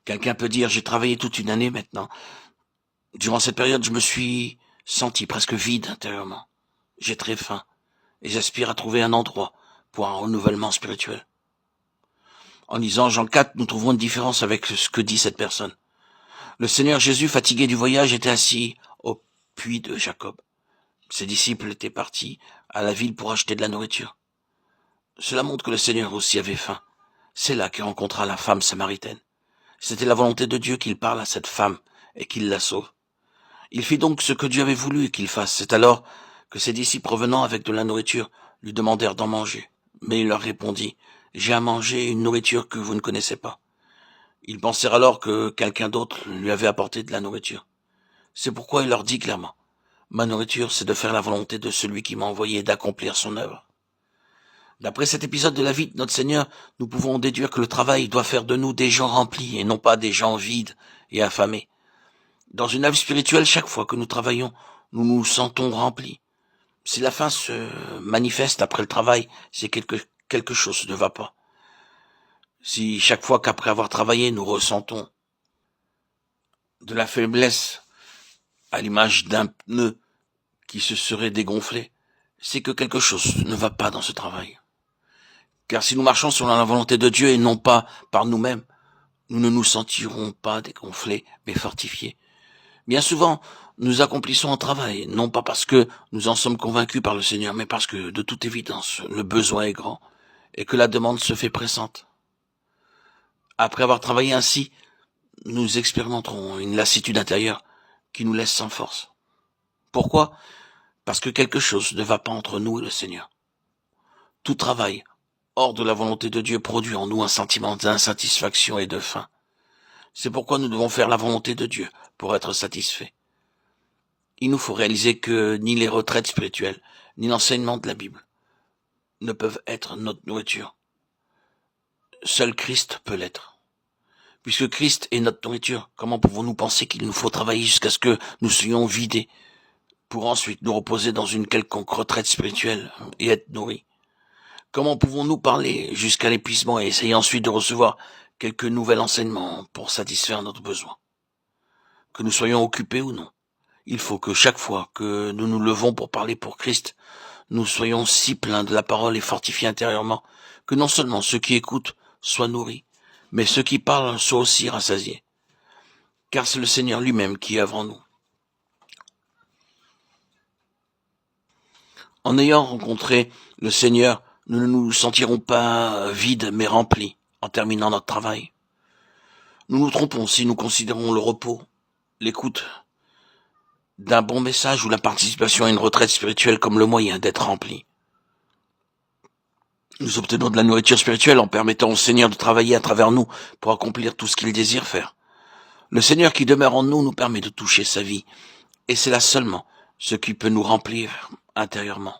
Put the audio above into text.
Quelqu'un peut dire, j'ai travaillé toute une année maintenant. Durant cette période, je me suis senti presque vide intérieurement. J'ai très faim et j'aspire à trouver un endroit pour un renouvellement spirituel. En lisant Jean 4, nous trouvons une différence avec ce que dit cette personne. Le Seigneur Jésus, fatigué du voyage, était assis au puits de Jacob. Ses disciples étaient partis à la ville pour acheter de la nourriture. Cela montre que le Seigneur aussi avait faim. C'est là qu'il rencontra la femme samaritaine. C'était la volonté de Dieu qu'il parle à cette femme et qu'il la sauve. Il fit donc ce que Dieu avait voulu qu'il fasse. C'est alors que ses disciples revenant avec de la nourriture lui demandèrent d'en manger. Mais il leur répondit, « J'ai à manger une nourriture que vous ne connaissez pas. » Ils pensèrent alors que quelqu'un d'autre lui avait apporté de la nourriture. C'est pourquoi il leur dit clairement, « Ma nourriture, c'est de faire la volonté de celui qui m'a envoyé et d'accomplir son œuvre. » D'après cet épisode de la vie de notre Seigneur, nous pouvons déduire que le travail doit faire de nous des gens remplis et non pas des gens vides et affamés. Dans une œuvre spirituelle, chaque fois que nous travaillons, nous nous sentons remplis. Si la faim se manifeste après le travail, c'est quelque chose ne va pas. Si chaque fois qu'après avoir travaillé, nous ressentons de la faiblesse à l'image d'un pneu qui se serait dégonflé, c'est que quelque chose ne va pas dans ce travail. Car si nous marchons selon la volonté de Dieu et non pas par nous-mêmes, nous ne nous sentirons pas dégonflés, mais fortifiés. Bien souvent, nous accomplissons un travail, non pas parce que nous en sommes convaincus par le Seigneur, mais parce que, de toute évidence, le besoin est grand et que la demande se fait pressante. Après avoir travaillé ainsi, nous expérimenterons une lassitude intérieure qui nous laisse sans force. Pourquoi ? Parce que quelque chose ne va pas entre nous et le Seigneur. Tout travail hors de la volonté de Dieu produit en nous un sentiment d'insatisfaction et de faim. C'est pourquoi nous devons faire la volonté de Dieu pour être satisfaits. Il nous faut réaliser que ni les retraites spirituelles, ni l'enseignement de la Bible ne peuvent être notre nourriture. Seul Christ peut l'être. Puisque Christ est notre nourriture, comment pouvons-nous penser qu'il nous faut travailler jusqu'à ce que nous soyons vidés pour ensuite nous reposer dans une quelconque retraite spirituelle et être nourris? Comment pouvons-nous parler jusqu'à l'épuisement et essayer ensuite de recevoir quelques nouveaux enseignements pour satisfaire notre besoin? Que nous soyons occupés ou non, il faut que chaque fois que nous nous levons pour parler pour Christ, nous soyons si pleins de la parole et fortifiés intérieurement que non seulement ceux qui écoutent soient nourris, mais ceux qui parlent soient aussi rassasiés. Car c'est le Seigneur lui-même qui œuvre en nous. En ayant rencontré le Seigneur, nous ne nous sentirons pas vides mais remplis en terminant notre travail. Nous nous trompons si nous considérons le repos, l'écoute d'un bon message ou la participation à une retraite spirituelle comme le moyen d'être rempli. Nous obtenons de la nourriture spirituelle en permettant au Seigneur de travailler à travers nous pour accomplir tout ce qu'il désire faire. Le Seigneur qui demeure en nous permet de toucher sa vie, et c'est là seulement ce qui peut nous remplir intérieurement.